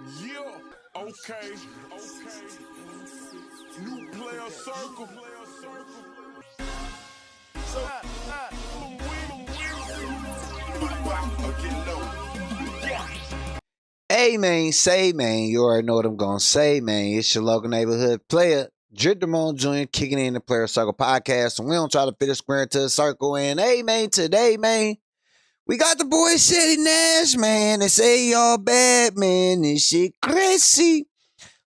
Yeah, okay. New player circle. So, get low. Hey man, say man, you already know what I'm gonna say, man. It's your local neighborhood player, Damone Jr. kicking in the Player Circle podcast, and we don't try to fit a square into a circle. And hey man, today, man, we got the boy Ceddy Nash, man. They say y'all bad, man. This shit crazy.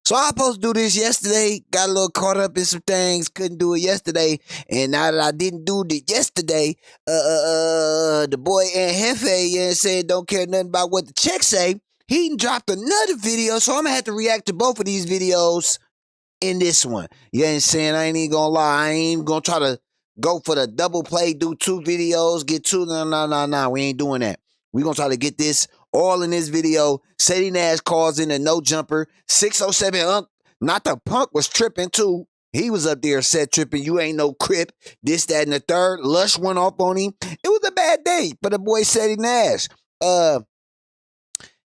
So I was supposed to do this yesterday, got a little caught up in some things, couldn't do it yesterday, and now that I didn't do it yesterday, the boy Jefe, said don't care nothing about what the check say. He dropped another video, so I'm gonna have to react to both of these videos in this one. You know what I'm saying? I ain't even gonna lie, I ain't even gonna try to go for the double play, do two videos, get two. No, we ain't doing that. We gonna try to get this all in this video. Ceddy Nash calls in a no jumper. 607 Unk, not the punk, was tripping too. He was up there set tripping. You ain't no crip. This, that, and the third. Lush went off on him. It was a bad day for the boy Ceddy Nash.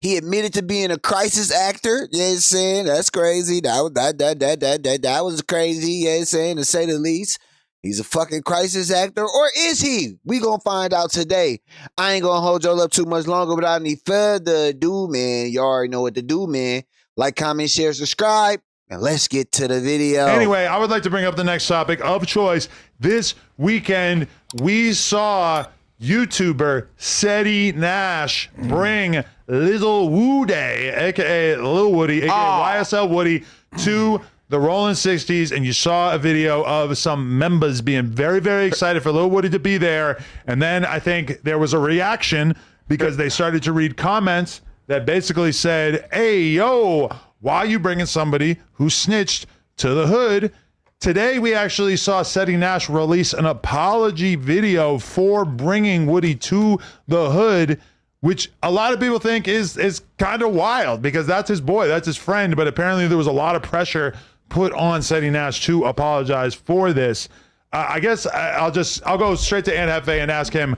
He admitted to being a crisis actor. You know what I'm saying? That's crazy. That was crazy. You know what I'm saying? To say the least. He's a fucking crisis actor. Or is he? We gonna find out today. I ain't gonna hold y'all up too much longer without any further ado, man. Y'all already know what to do, man. Like, comment, share, subscribe. And let's get to the video. Anyway, I would like to bring up the next topic of choice. This weekend, we saw YouTuber Ceddy Nash bring Little Woody, a.k.a. Lil Woody, a.k.a. YSL Woody, to the Rolling 60s, and you saw a video of some members being very, very excited for Lil Woody to be there. And then I think there was a reaction because they started to read comments that basically said, hey, yo, why are you bringing somebody who snitched to the hood? Today, we actually saw Ceddy Nash release an apology video for bringing Woody to the hood, which a lot of people think is kind of wild because that's his boy, that's his friend. But apparently there was a lot of pressure put on Ceddy Nash to apologize for this. I guess I'll go straight to Aunt Hefe and ask him,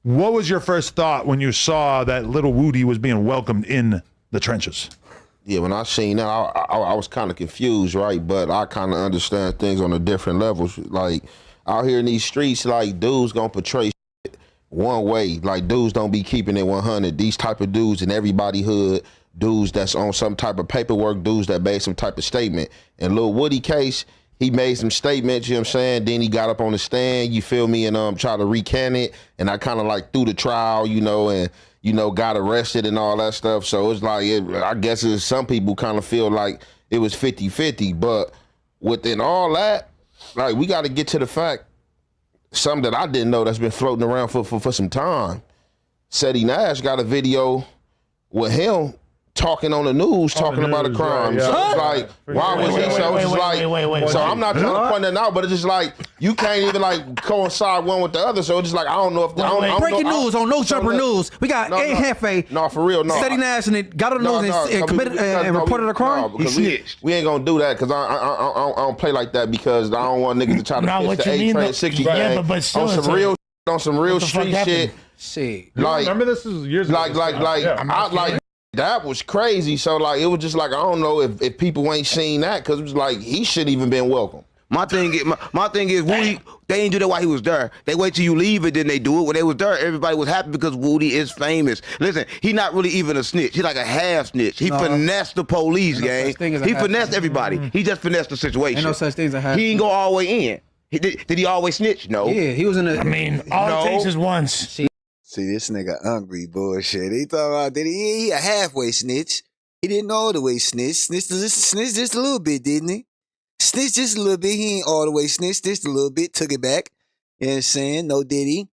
what was your first thought when you saw that Little Woody was being welcomed in the trenches? Yeah, when I seen that, I was kind of confused, right? But I kind of understand things on a different level. Like, out here in these streets, like, dudes gonna portray shit one way. Like, dudes don't be keeping it 100. These type of dudes in everybody hood, dudes that's on some type of paperwork, dudes that made some type of statement. In Lil Woody case, he made some statements, you know what I'm saying? Then he got up on the stand, you feel me, and tried to recant it. And I kind of like threw the trial, you know, and got arrested and all that stuff. So it's like, I guess some people kind of feel like it was 50-50. But within all that, like, we got to get to the fact, something that I didn't know that's been floating around for some time. Ceddy Nash got a video with him talking on the news, talking about a crime. Right, yeah. So it's like, why was he so? It's like, so I'm not trying to point that out, but it's just like, you can't even like coincide one with the other. So it's just like, I don't know if breaking news on No Jumper News. We got Aunt Hefe. No, for real, no. Ceddy Nash and it got on the news and committed and reported a crime. He snitched. We ain't gonna do that because I don't play like that because I don't want niggas to try to fix the A-Train 60 thing on some real street shit. Shit. Like, remember this is years ago. Like that was crazy. So like, it was just like, I don't know if people ain't seen that because it was like, he shouldn't even been welcome. My thing is, Woody, they ain't do that while he was there. They wait till you leave it, then they do it. When they was there, everybody was happy because Woody is famous. Listen, he not really even a snitch. He like a half snitch. He finessed the police, gang. He finessed everybody. He just finessed the situation. Ain't no such thing as a half. He ain't go all the way in. Did he always snitch? No. Yeah, he was in a. I mean, all it takes is once. See, this nigga hungry bullshit. He talking about that he a halfway snitch. He didn't all the way snitch. Snitch just a little bit, didn't he? Snitch just a little bit. He ain't all the way snitched. Just a little bit. Took it back. You know what I'm saying? No did he.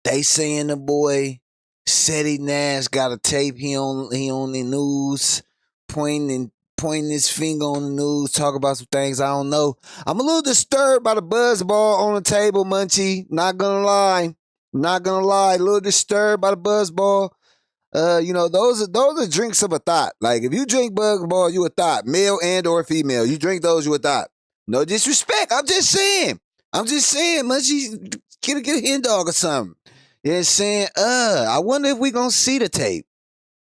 They saying the boy Ceddy Nash got a tape. He on the news pointing his finger on the news, talk about some things I don't know. I'm a little disturbed by the buzzball on the table, Munchie. Not gonna lie. A little disturbed by the buzzball. Those are drinks of a thought. Like, if you drink buzzball, you a thought, male and or female. You drink those, you a thought. No disrespect. I'm just saying, Munchie, get a hen dog or something. You know what I'm saying? I wonder if we gonna see the tape.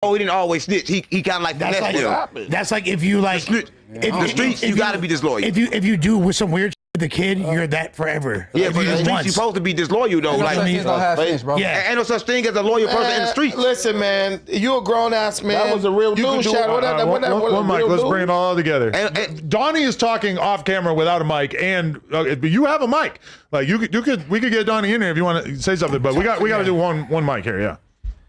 Oh, he didn't always snitch. He kind of like That's finessed like him. that's like if you like The streets, you got to be disloyal. If you do with some weird shit with the kid, you're that forever. Yeah, If but you the do streets, once. you supposed to be disloyal though. Like, He's gonna have snitch, bro. Yeah. ain't no such thing as a loyal person in the streets. Listen, man, you a grown ass man. That was a real You can news do- shadow. One mic. Let's bring it all together. And- Donnie is talking off camera without a mic, and but you have a mic. Like we could get Donnie in here if you want to say something, but we got to do one mic here. Yeah.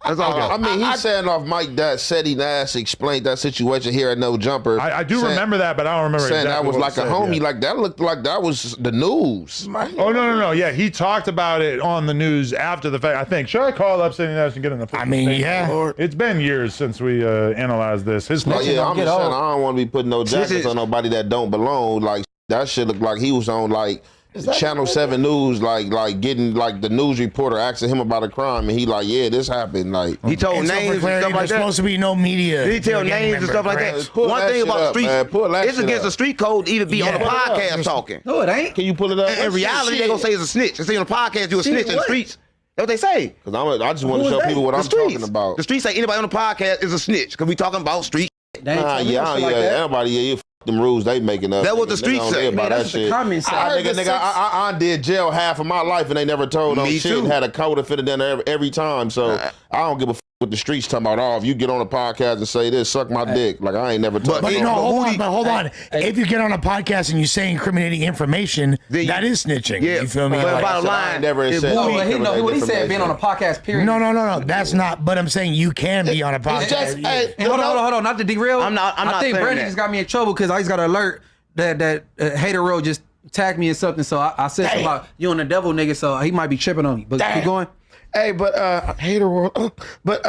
That's all. I mean, he's saying off mic that Ceddy Nash explained that situation here at No Jumper. I do remember that, but I don't remember saying exactly that was what like he said, a homie. yeah. Like that looked like that was the news. Oh no! Yeah, he talked about it on the news after the fact. I think. Should I call up Ceddy Nash and get in the? I mean, yeah. It's been years since we analyzed this. His Oh, yeah, I'm get just saying old. I don't want to be putting no jackets on nobody that don't belong. Like that shit looked like he was on like Channel 7 News, like getting like the news reporter asking him about a crime, and he like, yeah, this happened. Like He told And so names for and clarity, stuff like there's that. supposed to be no media. Did he tell You're getting names and stuff like remembered, that? Pull One that thing shit about the up, streets, man. Pull that it's shit against up. the street code to even be on a Yeah. podcast talking. No, it ain't. can you pull it up? In reality, they gonna say it's a snitch. They say on a podcast you a snitch in the what? streets. That's what they say. Because I just want to Who show is people what The I'm streets. talking about. The streets say anybody on the podcast is a snitch because we talking about street. They ain't telling me no shit like that. Everybody, you f- them rules they making up. That what the Nigga, streets they don't say. care about Man, that that's what the shit. comments say. I, I heard nigga, the nigga, I did jail half of my life and they never told no Me shit. too. Had a code that fitted in every time. So I don't give a f- what the streets talking about. Oh, if you get on a podcast and say this, suck my dick. Like I ain't never told. But you no, know, hold on. If you get on a podcast and you say incriminating information, Then that is snitching. Yeah, You feel me? but Like- bottom I ain't line, never if said No, Booty- but he know what he said. Being on a podcast, period. no. That's not. But I'm saying you can be on a podcast. just- hey, And hold on. Not to derail. I'm not I think saying Brandon that. just got me in trouble because I just got an alert that Hater Road just tagged me in something. So I said something about you on the devil, nigga. So he might be tripping on me. But keep going. Hey, but hater world. But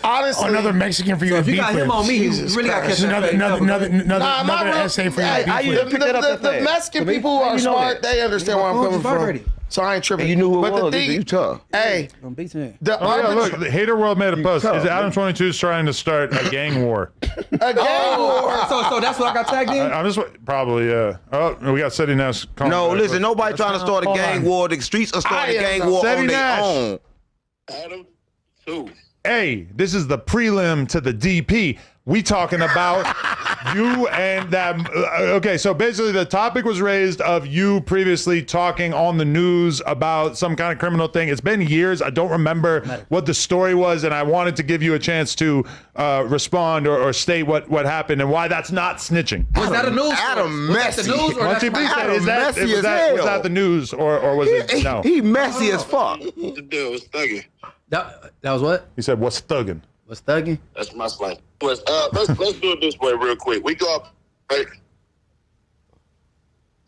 honestly, Another Mexican for you. So to if you beef got him with. on me, you Jesus really got to This catch is that another my real- essay for you. Hey, to beef I with. used to pick that up that the fast. Mexican people who How are you know smart, that? they understand where I'm phone coming was vibrating. from. So I ain't tripping. You knew who it but was. the thing, You tough. hey, Don't beat me. the Oh yeah, look, the Hater World made a post. tough, Is Adam 22 trying to start a gang war? a gang war. So that's what I got tagged in. I'm just probably Oh, we got Ceddy Nash. calling No, back. listen, nobody trying to start a Hold gang on. war. The streets are starting a I am gang not. war Ceddy on their Nash. own. Adam, two. Hey, this is the prelim to the DP. We talking about you and that. Okay, so basically the topic was raised of you previously talking on the news about some kind of criminal thing. It's been years. I don't remember what the story was, and I wanted to give you a chance to respond or state what happened and why that's not snitching. Was that a news? Adam Was that the Messy. news or Why don't that's you my please say, Adam is that, messy was as that, was hell. that the news or was it no? He messy as fuck. The deal was thugging. That was what? He said, "What's thugging?" Was thugging? That's my slang. Let's do it this way real quick. We go up, right?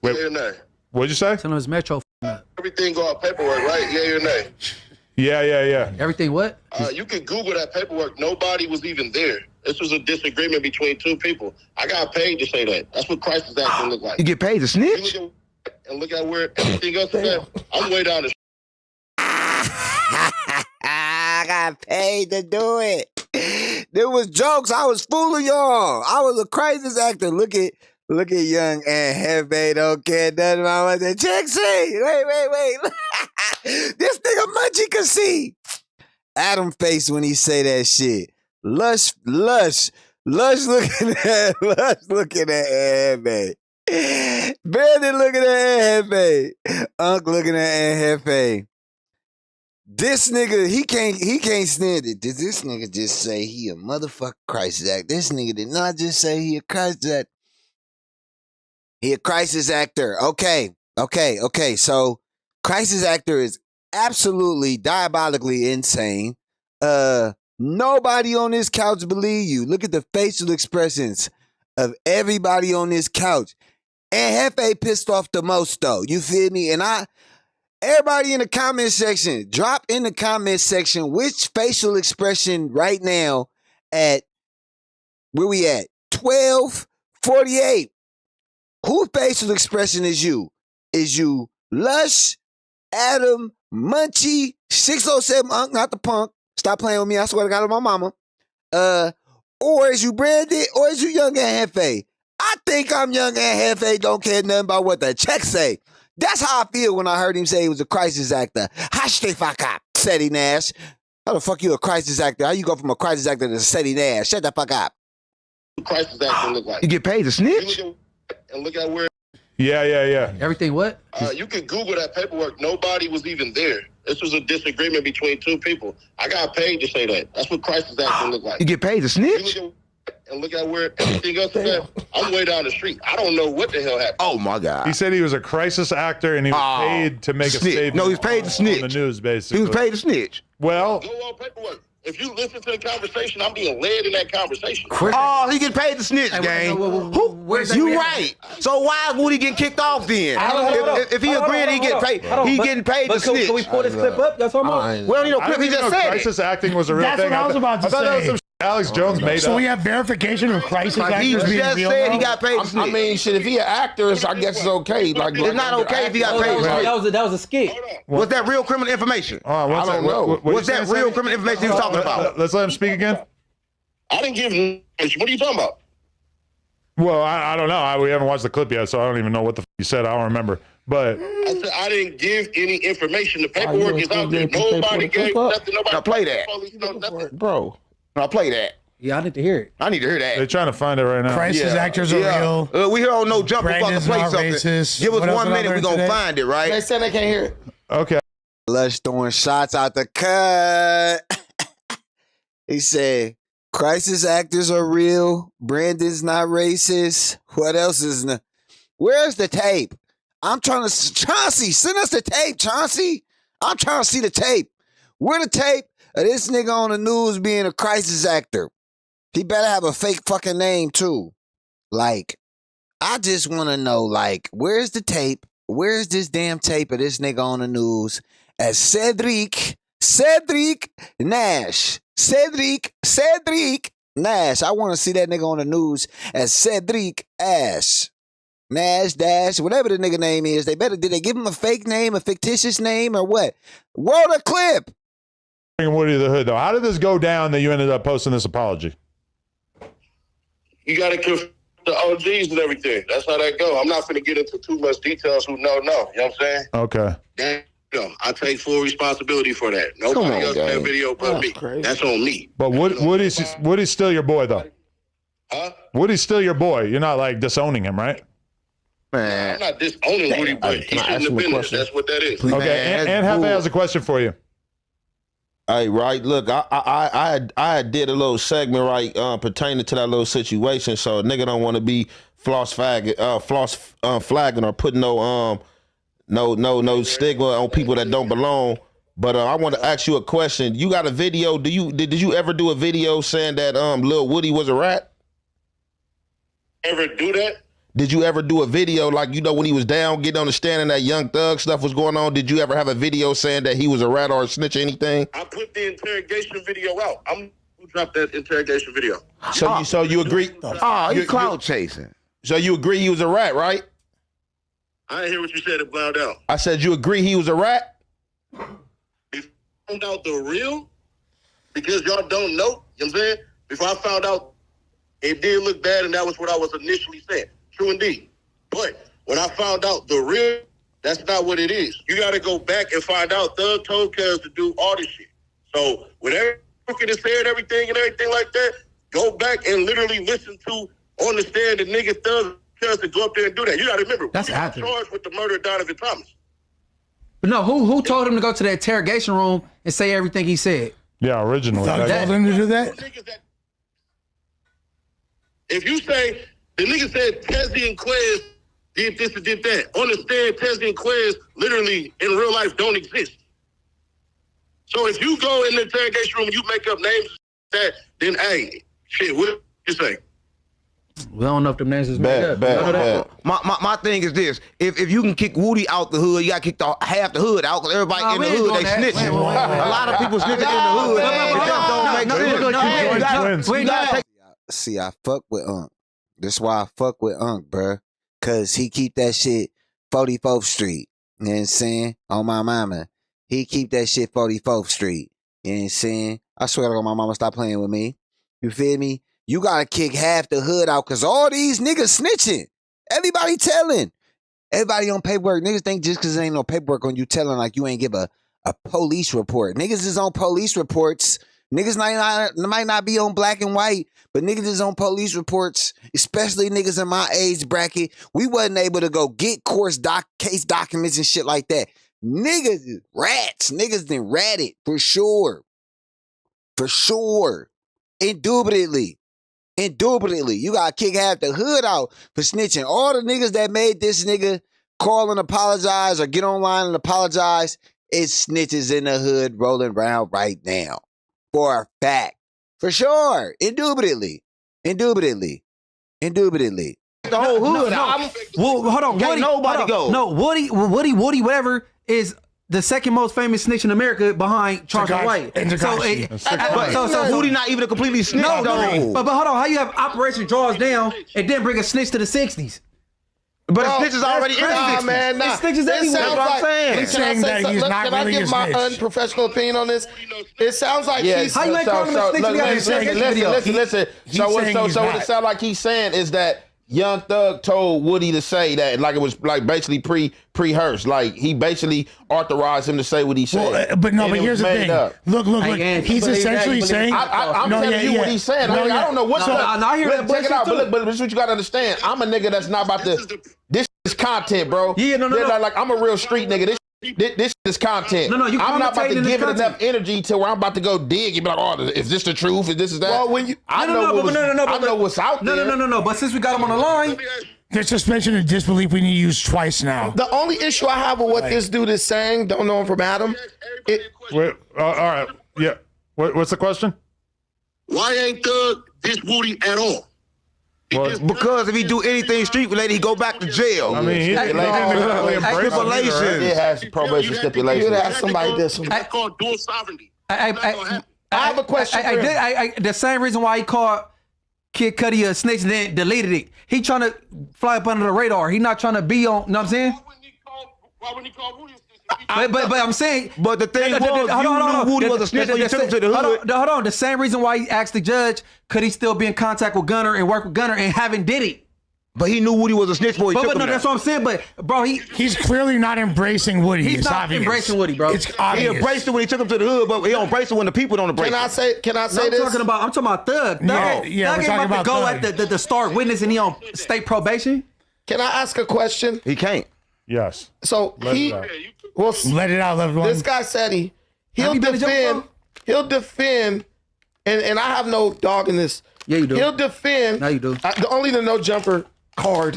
Wait. Yay or nay? What'd you say? Tell him it's Metro. Up. Everything go out paperwork, right? Yay or nay? Yeah. Everything what? You can Google that paperwork. Nobody was even there. This was a disagreement between two people. I got paid to say that. That's what Crisis Act look like. You get paid to You snitch? look at, and look at where everything else is at. I'm way down the I got paid to do it. There was jokes. I was fooling y'all. I was a craziest actor. Look at young and Hefe don't care nothing about what the chick see. Wait. This nigga Munchie can see. Adam face when he say that shit. Lush looking at Hefe. Brandon looking at Hefe. Unc looking at Hefe. This nigga, he can't stand it. Did this nigga just say he a motherfucking crisis actor? This nigga did not just say he a crisis actor. He a crisis actor. Okay. So, crisis actor is absolutely diabolically insane. Nobody on this couch believe you. Look at the facial expressions of everybody on this couch. And Hefe pissed off the most though. You feel me? And everybody in the comment section, drop in the comment section which facial expression right now at, where we at? 12:48. Who facial expression is you? Is you Lush, Adam, Munchie, 607 Unc, not the punk. Stop playing with me. I swear to God on my mama. Or is you Brandon, or is you Young and Hefe? I think I'm Young and Hefe, don't care nothing about what the check say. That's how I feel when I heard him say he was a crisis actor. Hashtag fuck up, Ceddy Nash. How the fuck you a crisis actor? How you go from a crisis actor to Ceddy Nash? Shut the fuck up. Crisis acting look like. You get paid to You snitch? look at, and look at where Yeah. Everything what? you can Google that paperwork. Nobody was even there. This was a disagreement between two people. I got paid to say that. That's what crisis acting look like. You get paid to You snitch? look at, and look at where everything else is at. I'm way down the street. I don't know what the hell happened. Oh my God. He said he was a crisis actor and he was paid to make a snitch. statement. No, he's paid to snitch. On the news, He basically. was paid to snitch. Well, Go on paperwork. If you listen to the conversation, I'm being led in that conversation. Oh, he get paid to snitch, gang. where's that You real- right. So why is Woody getting kicked off then? If he agreeing, he get paid. He getting paid to But can snitch. we pull this clip up? That's what I'm on. We don't need no I clip. didn't He even just know said it. crisis acting was a real That's thing. what I was about to I thought that was say. some shit Alex Jones made So up. we have verification of crisis Like he actors being just real said now? he got paid to I snitch. mean, shit. If he an actor, I guess it's okay. Like It's not okay if he got paid to snitch. That was a skit. Hold on. Was that real criminal information? Hold on, I don't know. what Was you that saying, real Sammy? criminal information he was talking about? Let's let him speak again. I didn't give him. What are you talking about? Well, I don't know. We haven't watched the clip yet, so I don't even know what the you said. I don't remember. But I said I didn't give any information. The paperwork is out there. Nobody gave nothing. Nobody. Now play that. Nothing. bro. Now play that. Yeah, I need to hear it. I need to hear they're that. trying to find it right now. Crisis actors are real. We here on No Jump. We're about to Brandon's play not something. racist. Give us What else 1 did I minute. We're learn going to today? find it, They right? said they can't hear it. Okay. Lush throwing shots out the cut. He said, crisis actors are real. Brandon's not racist. What else is not? Where's the tape? I'm trying to, Chauncey, send us the tape, Chauncey. I'm trying to see the tape. Where the tape of this nigga on the news being a crisis actor? He better have a fake fucking name too. Like, I just want to know, like, where's the tape? Where's this damn tape of this nigga on the news as Cedric Nash? Cedric Nash. I want to see that nigga on the news as Cedric Nash Dash, whatever the nigga name is. Did they give him a fake name, a fictitious name, or what? Roll the clip. Woody the Hood, though. How did this go down that you ended up posting this apology? You got to confirm the OGs and everything. That's how that go. I'm not going to get into too much details. Who know? You know what I'm saying? Okay. Damn, I take full responsibility for that. Nobody on, else in that gang. video but me. crazy. That's on me. But Woody's still your boy, though. Huh? Woody's still your boy. You're not, like, disowning him, right? I'm Man. not disowning Woody, but he Can I shouldn't ask have him a been there. question? That's what that is. Okay. Man, And that's Hefe bull. has a question for you. Hey, right. Look, I did a little segment right pertaining to that little situation. So a nigga don't want to be flagging or putting no stigma on people that don't belong. But I want to ask you a question. You got a video? Did you ever do a video saying that Lil Woody was a rat? Ever do that? Did you ever do a video like, you know, when he was down, getting on the stand and that Young Thug stuff was going on? Did you ever have a video saying that he was a rat or a snitch or anything? I put the interrogation video out. I'm who dropped that interrogation video. So you agree? Oh, he cloud chasing. So you agree he was a rat, right? I didn't hear what you said. It blown down. I said you agree he was a rat? If I found out the real, because y'all don't know, you know what I'm saying? Before I found out, it did look bad, and that was what I was initially saying. True indeed. But when I found out the real, that's not what it is. You got to go back and find out Thug told Cuz to do all this shit. So whenever it said everything and everything like that, go back and literally listen to, on the stand, the nigga Thug Cuz to go up there and do that. You got to remember, That's we got accurate. charged with the murder of Donovan Thomas. But no, who told him to go to the interrogation room and say everything he said? Yeah, originally. Thug Like, told him to do that? Niggas that, if you say, the nigga said Tezzy and Quez did this and did that. On the stand, Tezzy and Quez literally in real life don't exist. So if you go in the interrogation room and you make up names that, then hey, shit, what you say? We don't know if them names is made up. You know that? My thing is this: if you can kick Woody out the hood, you got to kick half the hood out because everybody No, in we the ain't hood doing they that. snitching. Wait. A lot of people snitching in the hood. It just don't make sense. twins. We not. See, I fuck with Unc. That's why I fuck with Unc, bruh. Cause he keep that shit 44th Street. You know what I'm saying? On my mama. He keep that shit 44th Street. You know what I'm saying? I swear to God, my mama stop playing with me. You feel me? You gotta kick half the hood out cause all these niggas snitching. Everybody telling. Everybody on paperwork. Niggas think just cause there ain't no paperwork on you telling like you ain't give a a police report. Niggas is on police reports. Niggas might not be on black and white, but niggas is on police reports, especially niggas in my age bracket. We wasn't able to go get case documents and shit like that. Niggas is rats. Niggas been ratted for sure. For sure. Indubitably. You gotta kick half the hood out for snitching. All the niggas that made this nigga call and apologize or get online and apologize, it's snitches in the hood rolling around right now. For a fact. For sure. Indubitably. The whole hood. Well, hold on. Can't nobody go. No, Woody, whatever, is the second most famous snitch in America behind Charles White. So Woody not even a completely snitch. No, though. but hold on. How you have Operation Draws Down and then bring a snitch to the 60s? But the snitch is already in the Nah, 60s. man, nah. It's snitches It everywhere. sounds That's what I'm saying. He's saying that he's not Can I really give a my snitch. unprofessional opinion on this? It sounds like he's... How you ain't calling him a snitch? We got his video. Listen. So what it sounds like he's saying is that Young Thug told Woody to say that, like it was like basically pre-rehearsed. Like he basically authorized him to say what he said. Well, but And it here's was the made thing. up. Look. Hey, He's believe essentially that, saying. I'm telling you what he's saying. I don't know what. I hear that Check it out. bullshit But this is what you got to understand. I'm a nigga that's not about to. This is content, bro. Yeah, no. Like I'm a real street nigga. This is content. No, you I'm not about to commentating give this it enough energy to where I'm about to go dig and be like, oh, is this the truth? Is this that? Well, when you... I know what's out there. No. But since we got him on the line, The suspension of disbelief we need to use twice now. The only issue I have with what this dude is saying, don't know him from Adam. Wait, all right. Yeah. What's the question? Why ain't Thug diss Woody at all? Because if he do anything street related, he go back to jail. I mean, he didn't really embrace it Stipulation. either, It has probation stipulations. You'd have somebody diss him. That's called dual sovereignty. I have a question for him. the same reason why he called Kid Cudi a snitch and then deleted it. He trying to fly up under the radar. He not trying to be on. You know what I'm saying? Why wouldn't he call Woody a snitch? But I'm saying. But the thing was, you knew Woody was a snitch when you took him to the hood. Hold on. The same reason why he asked the judge, could he still be in contact with Gunner and work with Gunner and haven't did it? But he knew Woody was a snitch before he took But him no, there. that's what I'm saying. But bro, He's clearly not embracing Woody. he's It's not obvious. embracing Woody, bro. It's He obvious. embraced it when he took him to the hood, but he don't embrace it when the people don't embrace Can I it. say I'm this? talking about Thug. Yeah, Thug we're ain't talking about to about go Thug. at the start witness and he on state probation. Can I ask a question? He can't. Yes. So Let he, it out. well, Let it out, loved one. this guy said he'll you been to jail defend, and I have no dog in this. Yeah, you do. He'll defend. No, you do. Only the no jumper card.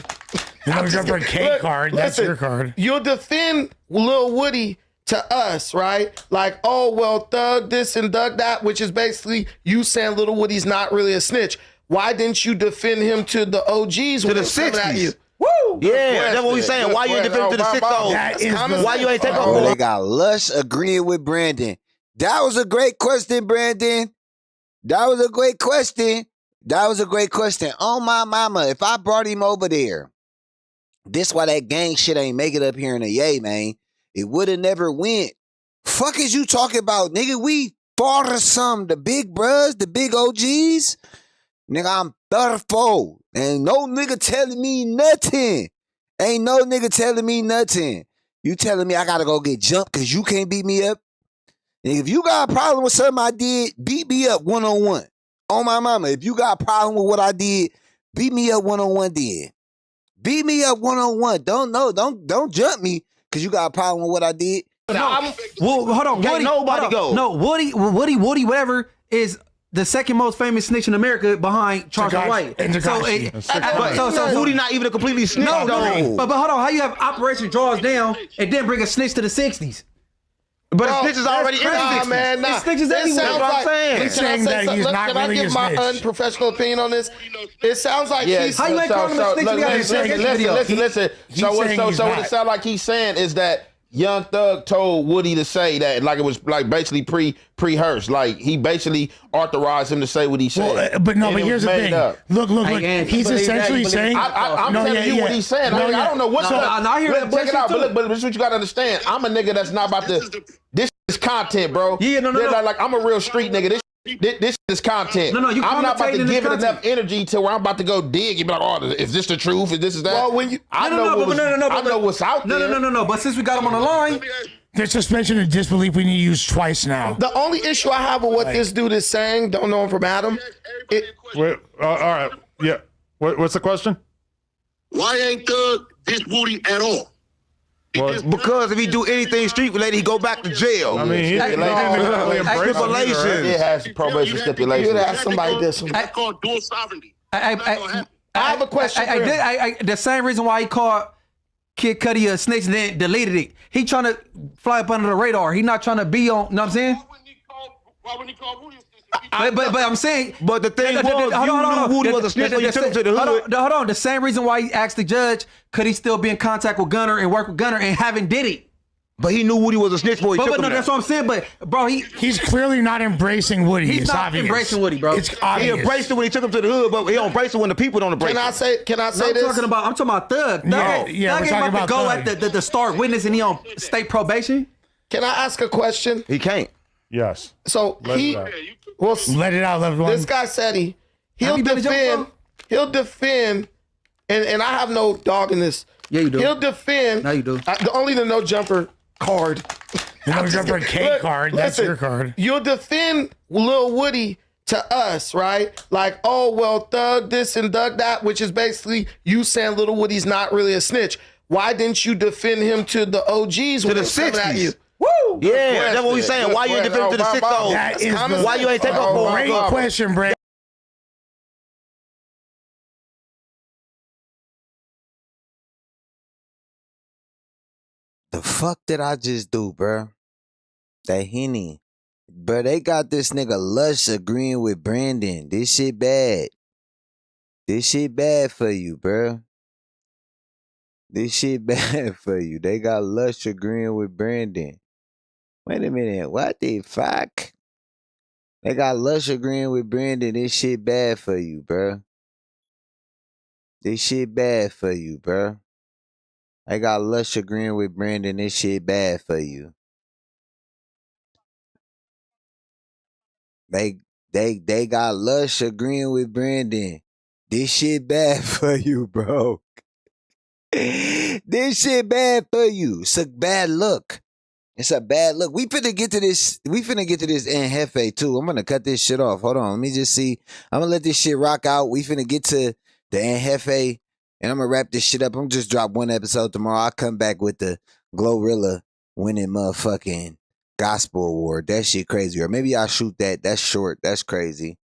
The no jumper K Look, card. That's listen, your card. You'll defend Lil Woody to us, right? Like, oh, well, Thug this and Thug that, which is basically you saying Lil Woody's not really a snitch. Why didn't you defend him to the OGs To the when they coming at you? 60s. Woo! Yeah, that's what we saying. Why you ain't defend to the 6-0? That is Why you ain't take Oh, over? they got Lush agreeing with Brandon. That was a great question, Brandon. That was a great question. Oh, my mama, if I brought him over there, this why that gang shit ain't make it up here in the yay, man. It would have never went. Fuck is you talking about, nigga? We fought or some, the big bruhs, the big OGs. Nigga, I'm 34. Ain't no nigga telling me nothing. You telling me I gotta go get jumped because you can't beat me up? And if you got a problem with something I did, beat me up one-on-one. On my mama, if you got a problem with what I did, beat me up one-on-one then. Beat me up one-on-one. Don't jump me because you got a problem with what I did. Well, hold on. Can't nobody go. No, Woody, whatever, is the second most famous snitch in America behind Charles White. So Woody not even a completely snitch. No. though. But hold on. How you have Operation Draws Down and then bring a snitch to the 60s? But the snitch is already in the Nah, 60s. man, nah. It's snitches It everywhere. sounds That's what I'm saying. He's saying that he's not Can I really give a my snitch. unprofessional opinion on this? It sounds like he's... How you ain't calling him a snitch? We got his video. Listen. So what it sounds like he's saying is that Young Thug told Woody to say that, like it was like basically pre-rehearsed. Like he basically authorized him to say what he said. Well, but And it here's was the made thing. up. Look. Hey, He's believe essentially that, saying. I'm telling you what he's saying. I don't know what. I hear that Check it out. bullshit But this is what you got to understand. I'm a nigga that's not about to. This is content, bro. Yeah, no. Like I'm a real street nigga. This is content. No, you I'm not about to commentating give this it enough energy to where I'm about to go dig and be like, oh, is this the truth? Is this that? Well, when you... I know what's out there. No. But since we got him on the line, The suspension of disbelief we need to use twice now. The only issue I have with what this dude is saying, don't know him from Adam. Wait, all right. Yeah. What's the question? Why ain't Thug diss Woody at all? Because if he do anything street related, he go back to jail. I mean, he didn't exactly embrace it Stipulations. either, It has probation You stipulations. would have somebody diss him. That's called dual sovereignty. I have a question. for him. The same reason why he called Kid Cudi a snitch and then deleted it. He trying to fly up under the radar. He not trying to be on. You know what I'm saying? Why wouldn't he call Woody a snitch? But I'm saying. But the thing was, you knew Woody was a snitch when you took him to the hood. Hold on. The same reason why he asked the judge, could he still be in contact with Gunner and work with Gunner and haven't did it? But he knew Woody was a snitch before he took But him no, there. that's what I'm saying. But bro, He's clearly not embracing Woody. he's It's not obvious. embracing Woody, bro. It's He obvious. embraced it when he took him to the hood, but he don't embrace it when the people don't embrace Can I it. say? Can I say I'm this? talking about Thug. Thug Yeah, ain't- yeah, Thug we're ain't talking about to go about at the start witness and he on state probation. Can I ask a question? He can't. Yes. So he, it out. well, Let it out, loved one. this guy said he'll Have you been to jail defend. before? He'll defend, and I have no dog in this. Yeah, you do. He'll defend. No, you do. Only the no jumper card. The no jumper K Look, card. That's listen, your card. You'll defend Lil Woody to us, right? Like, oh, well, Thug this and Thug that, which is basically you saying Lil Woody's not really a snitch. Why didn't you defend him to the OGs To when the they was coming at 60s. you? Woo! Yeah, that's what we saying. Why you ain't defend him to the 6-0? That is the Why you ain't take up for him? great question, Brad. The fuck did I just do, bruh? That Henny. Bruh, they got this nigga Lush agreeing with Brandon. This shit bad. This shit bad for you, bruh. This shit bad for you. They got Lush agreeing with Brandon. Wait a minute. What the fuck? They got Lush agreeing with Brandon. This shit bad for you, bruh. This shit bad for you, bruh. I got Lush agreeing with Brandon. This shit bad for you. They got Lush agreeing with Brandon. This shit bad for you, bro. This shit bad for you. It's a bad look. It's a bad look. We finna get to this. We finna get to this in Hefe too. I'm gonna cut this shit off. Hold on. Let me just see. I'm gonna let this shit rock out. We finna get to the Hefe. And I'm gonna wrap this shit up. I'm just drop one episode tomorrow. I'll come back with the Glorilla winning motherfucking gospel award. That shit crazy. Or maybe I'll shoot that. That's short. That's crazy.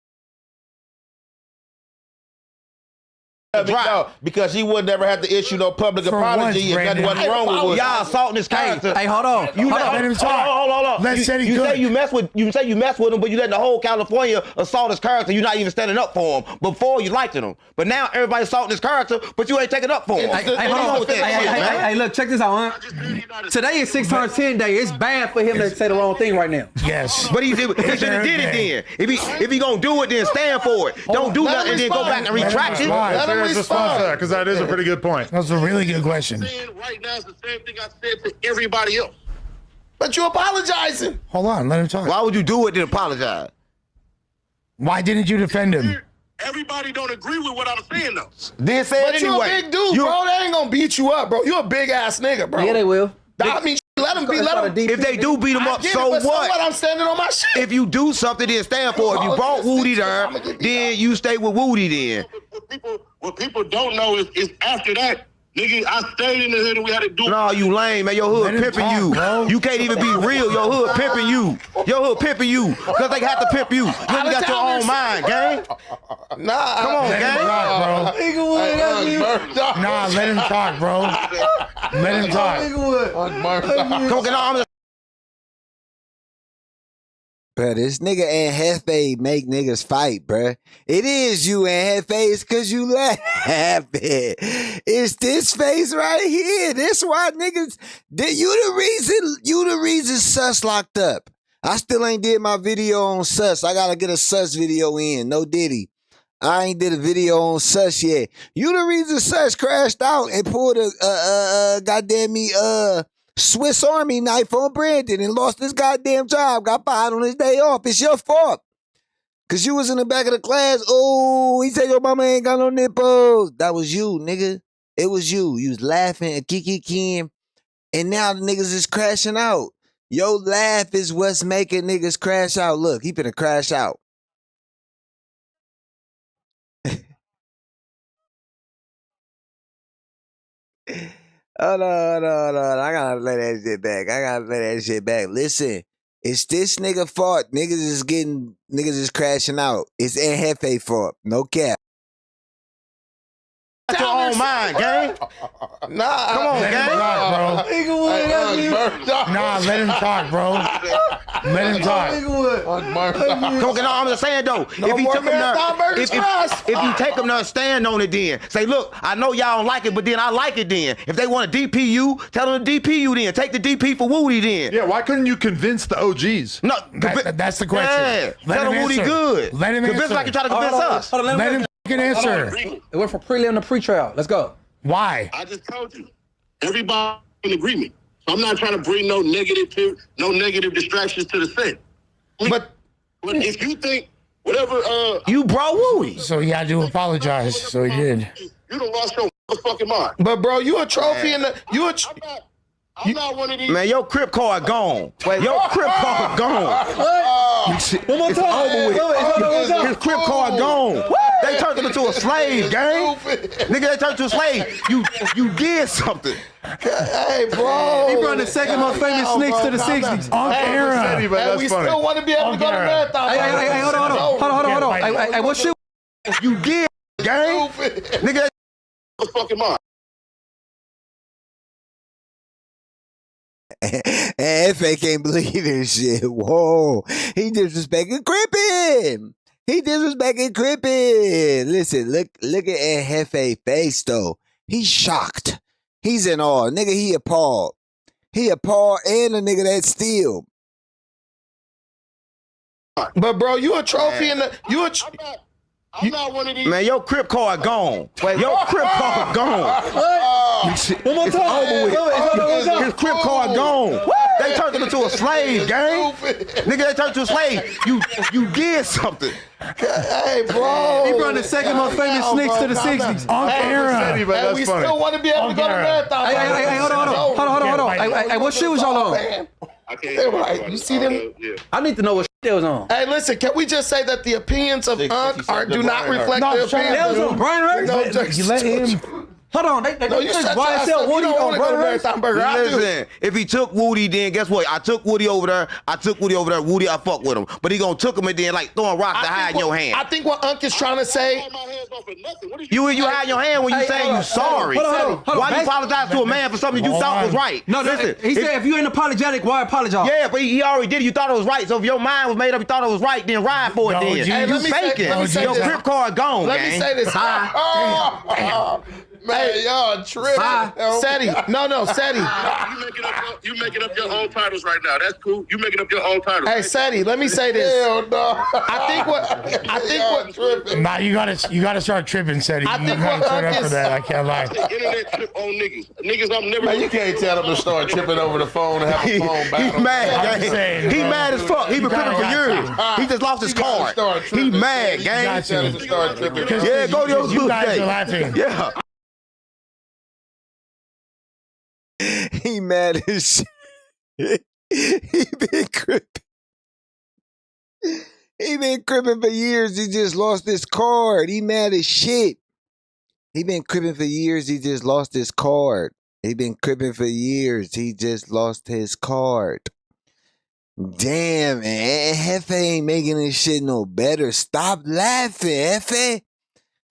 No, because he would never have to issue no public For apology once, if nothing Brandon. wasn't wrong with Woody. Y'all assaulting his character. Hey, hold on. You Hold on. Let him talk. Hold on. Let's say he you good. say you mess with him, but you letting the whole California assault his character. You're not even standing up for him. Before you liked him, but now everybody's assaulting his character, but you ain't taking up for him. Hey, hold on. Hey, look, check this out, huh? Today is 610 day. It's bad for him to say the wrong thing right now. Yes. But he should have did it then. If he gonna do it, then stand for it. Don't do Let nothing him and then go respond. back and retract it. Let him Let him Serious response to that, respond. because that is a pretty good point. That was a really good question. Saying right now is the same thing I said to everybody else. But you apologizing. Hold on. Let him talk. Why would you do it then apologize? Why didn't you defend him? Everybody don't agree with what I'm saying though. Then say But it you anyway. a big dude, bro. They ain't gonna beat you up, bro. You a big ass nigga, bro. Yeah, they will. I mean, let them be. Let them. If they do beat him up, I get so it, but what? I'm standing on my shit. If you do something, then stand for it. If you brought Woody there, then you stay with Woody then. What people don't know is after that, nigga, I stayed in the hood and we had to do. No, you lame, man. Your Let hood him pimping talk, you. bro. You can't even be real. Your hood pimping you. Your hood pimping you. Because they have to pimp you. You only got your own mind, gang. Nah, Come on, Let him gang. talk, bro. Nah, let him talk, bro. Let him talk. Come on, I'm Bruh, this nigga and Hefe make niggas fight, bruh. It is you and Hefe. It's cause you laughing. It's this face right here. This why niggas, you the reason Sus locked up. I still ain't did my video on Sus. I gotta get a Sus video in. No Diddy. I ain't did a video on Sus yet. You the reason Sus crashed out and pulled a goddamn me Swiss Army knife on Brandon and lost his goddamn job, got fired on his day off. It's your fault. Cause you was in the back of the class. Oh, he said your mama ain't got no nipples. That was you, nigga. It was you. You was laughing and kikiing. And now the niggas is crashing out. Your laugh is what's making niggas crash out. Look, he finna crash out. Hold on. I gotta play that shit back. Listen, it's this nigga fault. Niggas is crashing out. It's Jefe fault. No cap. Your own mind, gang. Nah, Come on, Let him gang. talk, bro. Nah, let him talk, bro. Let him talk. Come on, no, I'm just saying though. If he more took him there, Marathon Burgers if you take him there, stand on it then. Say, look, I know y'all don't like it, but then I like it then. If they want to DP you, tell them to DP you then. Take the DP for Woody then. Yeah, why couldn't you convince the OGs? No, That's the question. yeah. Let Tell him them Woody answer. good. Let him Convince answer. like you try to convince us. Hold on, Let him fucking answer. It went from prelim to pre-trial. Let's go. Why? I just told you. Everybody in agreement. So I'm not trying to bring no negative distractions to the set. but But if you think whatever You bro Woody. So he had to apologize. So he did. you done lost your motherfucking mind. but bro, you a trophy in the I'm not one of these. Man, your crib card gone. Your crib card gone. One more time. His crib card gone. They turned him into a slave, gang. Nigga, they turned to a slave. You did something. hey, bro. He brought the second most famous Snitch to the 60s. On camera. Ceddy, but Hey, that's we funny. still want to be able to go to Okay. marathon. Hey, hold on. Hey, what shit? You did, gang. Nigga, Motherfucking mind. And F.A. can't believe this shit. Whoa. He disrespecting Crippin. Listen, look at Hefe's face, though. He's shocked. He's in awe. Nigga, he appalled. He appalled and a nigga that steal. But bro, you a trophy in the I'm not one of these. man, your crib card gone. Your crib card gone. One more time. His crib card gone. They turned him into a slave, gang. Nigga, they turned to a slave. You did something. hey, bro. He brought the second most famous Snitch to the 60s. On Ceddy, camera. but Hey, that's we funny. still want to be able to go to Okay. marathon. Hey, hold on. Hey, what shit was y'all on? I can't. They're right. You see them? Yeah. I need to know what shit they was on. Hey, listen, can we just say that the opinions of Unc do not reflect No, the shut up, They was opinions on Brian Hurst? No, You let him. Hold on. They No, you took shut your ass YSL up. You Woody don't on want to go to Brian Hurst? Marathon Burger. I do. Listen, if he took Woody, then guess what? I took Woody over there. Woody, I fuck with him. But he gonna took him and then like throwing rocks to hide in your hand. I think what Unc is trying to say. My hands off of nothing. What is You hide your hand when you saying you sorry. Hold on. Why you apologize to a man for something you thought was right? No, listen. he said if you ain't apologetic, why apologize? Yeah, but he already did it. You thought it was right. So if your mind was made up, you thought it was right, then ride for it. No, Then G, you Hey, let me say- faking. let me say Your this. crib card gone, Let gang. me say this. Man, y'all tripping. Ceddy, no, Ceddy. You making up your own titles right now. That's cool. You making up your own titles. Hey, Ceddy, let me say this. Hell no. I think what tripping. Nah, you gotta start tripping, Ceddy. I You think gotta what turn up Unc for is- that. I can't lie. Internet trip on niggas. Niggas, I'm never. Man, you can't tell them to start tripping over the phone and have a phone He battle. mad, I'm gang. saying, He bro. mad as fuck. He been gotta tripping for years. got He just lost his card. He mad, gang. got Tell them to start tripping. Yeah, go to your You good guys day. are laughing. Yeah. He mad as shit. He been crippin'. He been crippin' for years. He just lost his card. He mad as shit. He been crippin' for years. He just lost his card. He been crippin' for years. He just lost his card. Damn, man. Hefe ain't making this shit no better. Stop laughing, Hefe.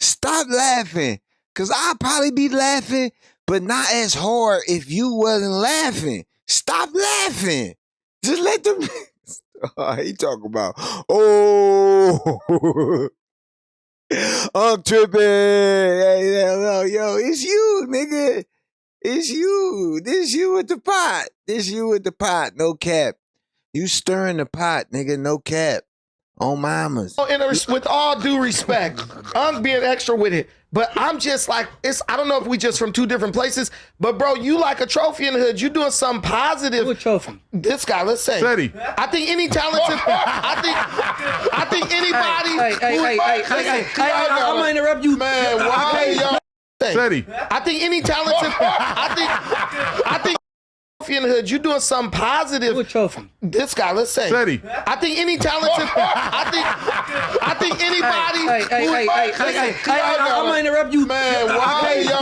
Stop laughing. Cause I'll probably be laughing, but not as hard if you wasn't laughing. Stop laughing. Just let them. He talking about, oh, I'm tripping. Hey, yo, it's you, nigga. It's you. This you with the pot. This you with the pot. No cap. You stirring the pot, nigga. No cap. On mamas. With all due respect, Unc being extra with it, but I'm just like, I don't know if we just from two different places, but bro, you like a trophy in the hood. You doing something positive. What trophy? This guy, let's say. Ceddy. I think any talented, I think anybody. Hey, I'm gonna interrupt you. Man, why y'all? Ceddy. I think any talented, I think trophy in the hood, you're doing something positive. What trophy? This guy, let's say. Ceddy. I think any talented. I think anybody. Hey, I'm gonna interrupt you. Man, why y'all?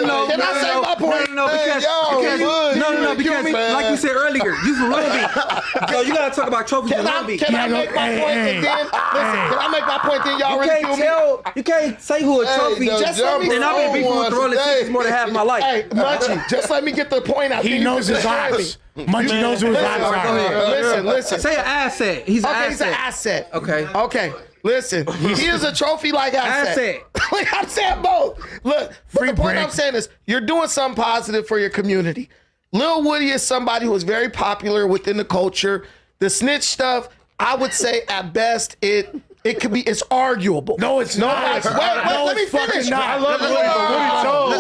No. Can I say my point? No, because like you said earlier, you from Long Beach. Yo, you gotta talk about trophies in Long Beach. Can I make my point and then listen? Can I make my point then y'all ridicule me? You can't say who a trophy. just let me- And I've been beefing with the Rolling Sixties more than half my life. Hey, Munchie, just let me get the point out. He knows his eyes. Munchie knows who his eyes Go are. ahead. Listen. Say an asset. He's an Okay, asset. he's an asset. Okay. Listen, he is a trophy-like asset. Like I'm saying both. Look, but the point I'm saying is you're doing something positive for your community. Lil Woody is somebody who is very popular within the culture. The snitch stuff, I would say at best it's arguable. No, it's not. Wait, let me finish. I love Woody, but Woody told.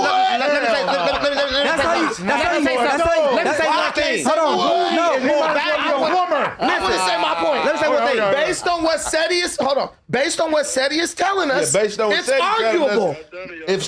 That's how you say one thing. Hold on. I want to say my point. Let me say one thing. Based on what Ceddy is, telling us, based on what it's Ceddy telling arguable. us. If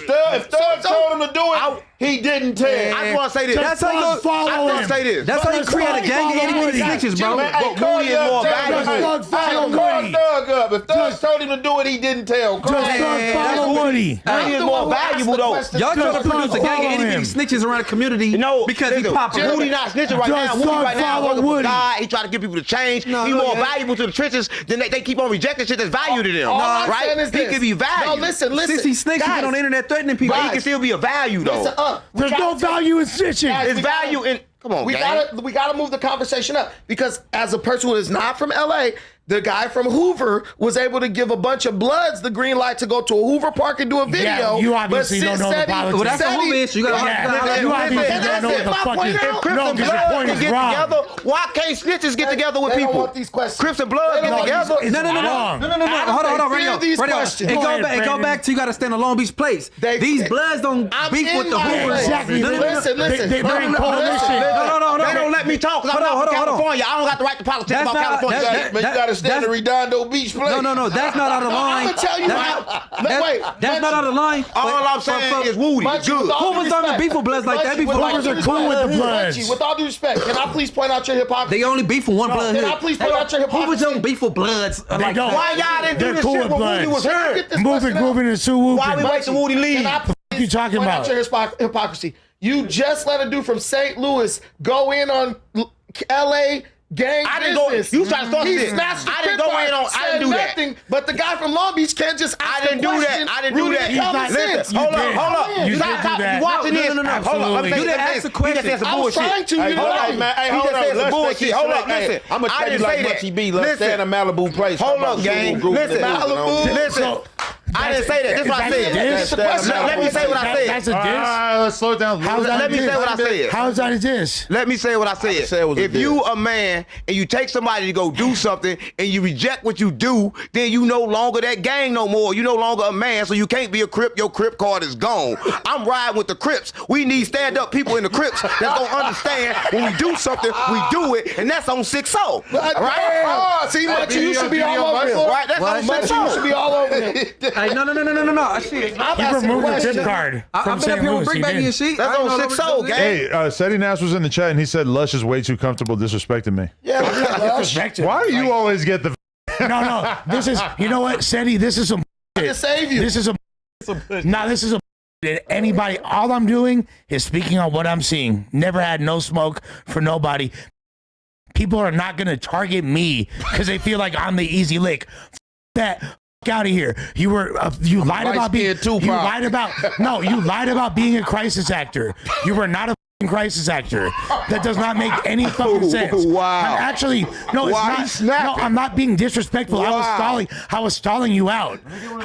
Thug told him to do it, he didn't tell. I just want to say this. That's how you That's how you create a gang of itty-bitty snitches, bro. Hey, But Woody is more valuable. Call Thug up. If Thug told him to do it, he didn't tell. Follow Woody. Woody is more valuable, though. Y'all trying to produce a gang of itty-bitty snitches around the community because he popular. Woody not snitching right now. Woody right now working for God. He trying to get people to change. He more valuable to the trenches than they keep on rejecting shit that's value to them. All I'm saying Right? is He this. could be valued. No, listen. Since he snakes, he Guys, get on the internet threatening people. But he can still be a value, though. listen, There's no value in snitching. It's value in. Come on, We gang. gotta move the conversation up because as a person who is not from LA, the guy from Hoover was able to give a bunch of Bloods the green light to go to a Hoover Park and do a video. Yeah, you obviously but don't know the Ceddy- politics. Well, that's a Hoover issue. You gotta You obviously Can I don't know say what the my fuck point is. out? If Crips No, and because your Bloods point can is get wrong. together, why can't snitches get together with They don't people? want these questions. Crips and Bloods They get don't want together. these- No. Wrong. Hold on, Fear radio. these Radio. questions. It Go go ahead, back. It go Brandon. back to you got to stand on Long Beach place. They- These Bloods don't I'm beef in with the my Hoovers. place. Exactly. Listen. They bring coalition. No. They don't let me talk because I'm Hold not on, from hold on. California. I don't got the right to politics That's about not- California. that's- Man, you got to stand in Redondo Beach, play. No. That's not out of line. I'm gonna tell you That's not out of line. All I'm saying is Woody. Munchie, Good. with all due Hoovers don't respect. beef with Bloods like that. Munchie, with all Hoovers due are cool respect. with the Bloods. Munchie, with all due respect, can I please point out your hypocrisy? They only beef with one blood Can I hood. please point out your hypocrisy? Hoovers don't beef with Bloods. They don't. Why y'all didn't do They're this cool shit with when Woody Bloods. was here? Get this Moving, question out. grooving, and Sue Why we whooping. wait till Woody leave? Can I What you talking point about? out your hypocrisy? You just let a dude from St. Louis go in on LA gang I didn't go. business. You trying to start He this? snatched the I didn't Crip go in car, on. I said didn't do that. nothing, but the guy from Long Beach can't just ask I didn't a do question. that. I didn't do rooted that. in common He's not- sense. You Hold did. up, hold up. You You did gotta do stop that. watching this. No. Hold up. Absolutely. You You didn't ask the question. He just said some I was bullshit. trying to. Hey, You hold know, on, man. Hey, He hold just on. said some Let's bullshit. take it Hold slow. up, listen. I'm gonna I tell you didn't like say much that. he be. Let's Listen. stay in a Malibu place. Hold Talking up, about gang. Super Group Listen. and everything, Malibu. you know. Listen. I didn't say that. That's what I That's a said. diss? Let me say what I said. That's a diss? Let's slow it down. How's that Let me a diss? say what I said. How is that a diss? Let me say what I say said. it was a If diss. you a man and you take somebody to go do something and you reject what you do, then you no longer that gang no more. You no longer a man, so you can't be a Crip. Your Crip card is gone. I'm riding with the Crips. We need stand-up people in the Crips that's gonna understand when we do something, we do it, and that's on 6-0. Right? Oh, see, Munchie, you should be all over him. Right? That's on Munchie, you 6-0. should be all over him. Hey, no. I see it. I'm He asking removed the questions. tip card I've from been up St. here with Louis. Brick He Baby did. and shit. That's I ain't on know 6-0, that. gang. Hey, Ceddy Nash was in the chat and he said Lush is way too comfortable disrespecting me. Yeah, Disrespected. Why do you always get the? No. This is, you know what, Ceddy, this is some to save you. This is a this is a that anybody, all I'm doing is speaking on what I'm seeing. Never had no smoke for nobody. People are not going to target me because they feel like I'm the easy lick. That out of here. You were you lied about being Tupac. you lied about being a crisis actor. You were not a crisis actor. That does not make any fucking sense. Wow. I'm actually no, Why it's you not. snapping? No, I'm not being disrespectful. Wow. I was stalling you out.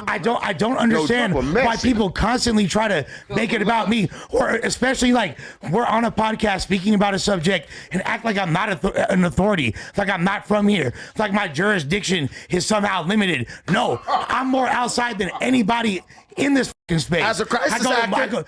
I don't understand Trump a why Mexican. people constantly try to make it about me, or especially like we're on a podcast speaking about a subject and act like I'm not an authority, like I'm not from here, like my jurisdiction is somehow limited. No, I'm more outside than anybody in this fucking space. As a crisis actor?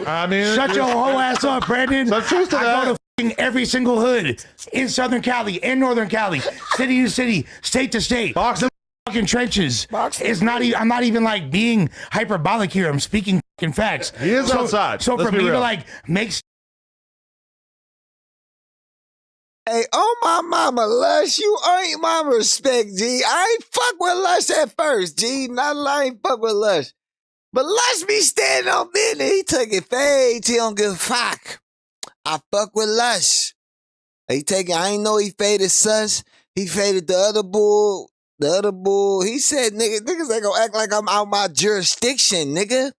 I mean, Shut your whole ass up, Brandon. Some truth to I that. go to fucking every single hood in Southern Cali, in Northern Cali, city to city, state to state. The fucking trenches. It's not. I'm not even like being hyperbolic here. I'm speaking fucking facts. He is outside. So Let's for be me to real. like make Hey, oh my mama, Lush, you earned my respect, G. I ain't fuck with Lush at first, G. I ain't fuck with Lush. But Lush be standing on business. He took it fade. He don't give a fuck. I fuck with Lush. I ain't know he faded Sus. He faded the other bull. He said, niggas ain't gonna act like I'm out my jurisdiction, nigga.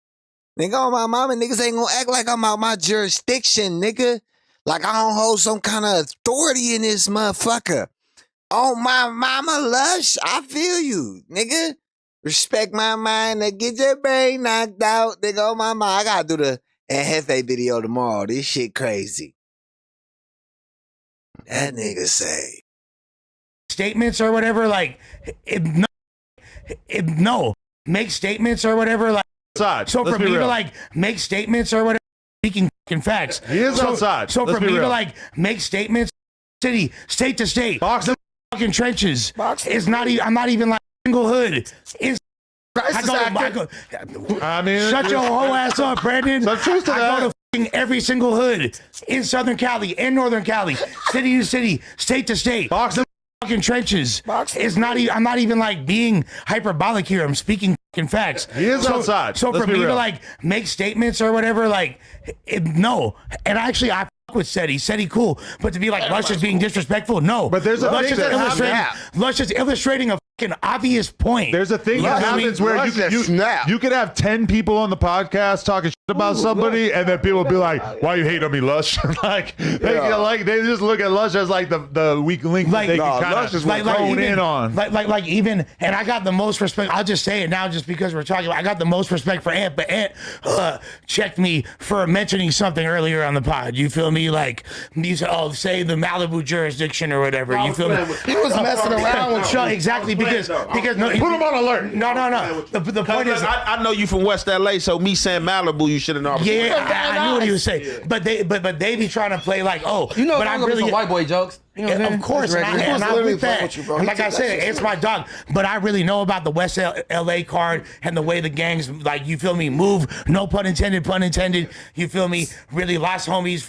Nigga, on my mama, niggas ain't gonna act like I'm out my jurisdiction, nigga. Like I don't hold some kind of authority in this motherfucker. On my mama, Lush, I feel you, nigga. Respect my mind and get your brain knocked out. Nigga, on my mind, I gotta do the Jefe video tomorrow. This shit crazy. That nigga say. Statements or whatever, like, no. Make statements or whatever, like. Outside. So Let's for me be to real. like make statements or whatever, speaking fucking facts. He is outside. So Let's for be me real. to like make statements, city, state to state, Box the fucking trenches. Box- It's not even. I'm not even like single hood. It's. I mean, Shut your whole ass up, Brandon. Some truth to I that. go to fucking every single hood in Southern Cali, in Northern Cali, city to city, state to state. Box the fucking trenches. Box- It's not even. I'm not even like being hyperbolic here. I'm speaking fucking facts. He is outside. So Let's for be me to real. like make statements or whatever, like no. And actually, I fuck with Ceddy. Ceddy cool. But to be like Lush is being disrespectful, no. But there's a Lush thing is that illustrating. happens. Lush is illustrating a fucking obvious point. There's a thing that happens where you could have 10 people on the podcast talking shit about somebody, and then people will be like, "Why you hate on me, Lush?" like they just look at Lush as like the weak link Like, that they no, can kind of hone in on. Like even, and I got the most respect. I'll just say it now, just because we're talking about. I got the most respect for Ant, but Ant checked me for mentioning something earlier on the pod. You feel me? Like you said, oh, say the Malibu jurisdiction or whatever. You feel me? He was messing around with you. Exactly because no, Put him on alert. No. The point is, I know you from West LA, so me saying Malibu, you should have known. yeah, I knew what he was saying. But they be trying to play like, oh, You know, but I'm I'm really some white boy jokes. You know what I'm saying? of course, That's and regular. I'm literally with playing that. with you, bro. And He like took I that said, shit it's my dog. But I really know about the West LA card and the way the gangs, like, you feel me, move. No pun intended, pun intended. You feel me? Really lost homies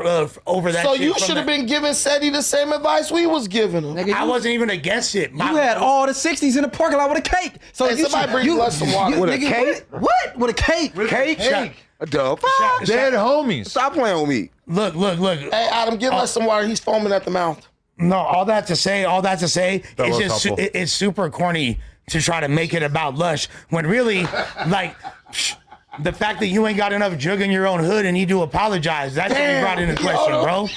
over that. So shit you from should have that. been giving Ceddy the same advice we was giving him. Nigga, I you- wasn't even against it. You had all the 60s in the parking lot with a cake. So Hey, somebody bring Lush some water. With a nigga, cake? What? With a cake? Cake? The fuck? Dead homies. Stop playing with me. Look. Hey, Adam, give us some water. He's foaming at the mouth. No, all that to say, That it's was just helpful. it's super corny to try to make it about Lush when really, like, the fact that you ain't got enough jug in your own hood and you do apologize, that's what you brought into question, bro.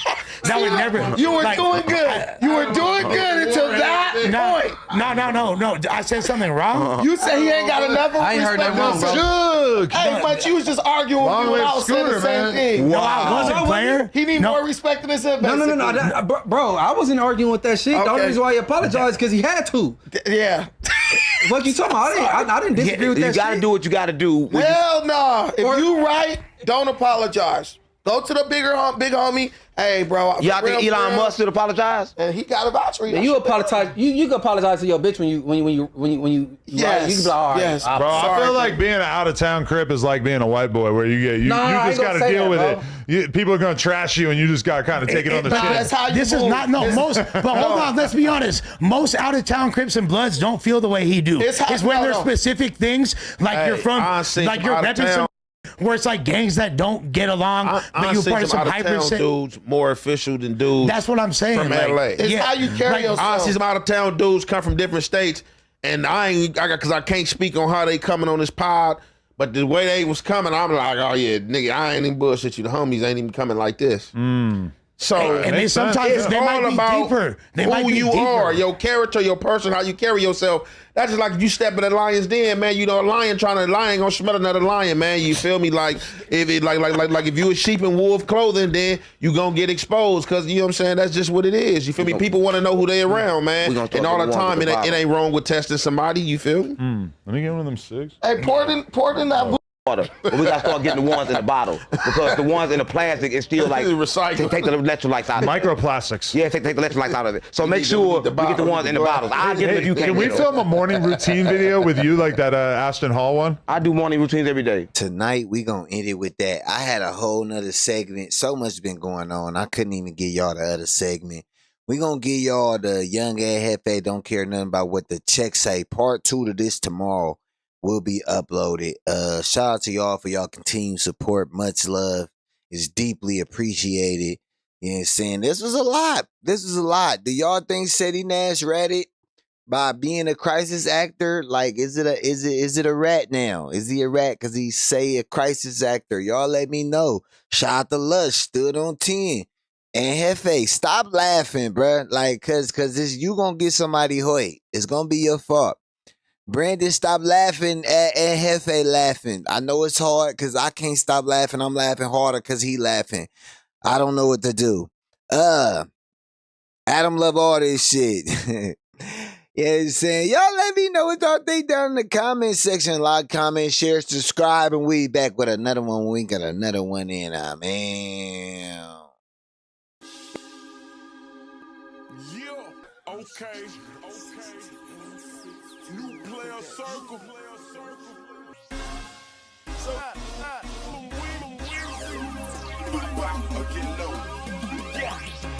That would never. You were like, doing good. You were doing good until that point. No. I said something wrong. You say he ain't got enough. I ain't heard that wrong, bro. Jug. Hey, but you was just arguing with Long me when live I was saying the Scooter, same man. thing. No, I wasn't, player. He need No. more respect than himself. No. basically. Bro, I wasn't arguing with that shit. The only Okay. reason why he apologized because he had to. Yeah. What you talking about? I didn't disagree with You that gotta shit. do what you gotta do. Hell no. If you right, don't apologize. Go to the big homie. Hey, bro. Y'all for think real, Elon for real. Musk should apologize? And he got a voucher. And you apologize. You can apologize to your bitch when you Yes. you can be like, all right, Yes. I'm Bro, I Sorry, feel bro. like being an out of town crip is like being a white boy, where you No, I just ain't got to gonna say deal that, with bro. it. People are gonna trash you, and you just got to kind of take it on the But chin. that's how you this is move. not most. But hold on, let's be honest. Most out of town Crips and Bloods don't feel the way he do. It's how- when no, there's no. specific things like Hey, you're from, I seen like some you're out of repping some, town- where it's like gangs that don't get along, I but you're seen part of some out of hybrid. town dudes more official than dudes. That's what I'm saying. from like, LA. It's how you carry yourself. I see some out of town dudes come from different states, and because I can't speak on how they coming on this pod, but the way they was coming, I'm like, oh yeah, nigga, I ain't even bullshit you. The homies ain't even coming like this. So and they Makes sense. sometimes it's they all might be about deeper. They who might be you deeper. are, your character, your person, how you carry yourself. That's just like if you step in a lion's den, man. You know, a lion ain't gonna smell another lion, man. You feel me? Like if it like if you a sheep in wolf clothing, then you gonna get exposed because you know what I'm saying. That's just what it is. You feel me? People want to know who they around, man. We gonna talk And all to the the one time, with it the ain't wrong with testing somebody. You feel me? Let me get one of them six. Hey, pour it in that. Water. But we gotta start getting the ones in the bottle because the ones in the plastic is still like Recycle. take the electrolytes out of it. Microplastics. Yeah, take the electrolytes out of it. So make sure we get the ones in the bottles. I'll get them if you Hey, can't can we get them. film a morning routine video with you, like that Ashton Hall one? I do morning routines every day. Tonight we gonna end it with that. I had a whole nother segment. So much been going on. I couldn't even give y'all the other segment. We gonna give y'all the Young and Hefe Don't Care Nothing About What the Check Say. Part 2 to this tomorrow will be uploaded. Shout out to y'all for y'all continued support. Much love. It's deeply appreciated. You know what I'm saying? This was a lot. Do y'all think Ceddy Nash read it by being a crisis actor? Like, is it a rat now? Is he a rat because he say a crisis actor? Y'all let me know. Shout out to Lush, stood on 10. And Hefe, stop laughing, bruh. Like, cause this, you gonna get somebody hoit. It's gonna be your fault. Brandon, stop laughing at Hefe laughing. I know it's hard because I can't stop laughing. I'm laughing harder because he laughing. I don't know what to do. Adam love all this shit. You know what I'm saying? Y'all let me know what y'all think down in the comment section. Like, comment, share, subscribe, and we back with another one. We got another one in, man. Yeah, okay. New player circle. So, get low. Yeah.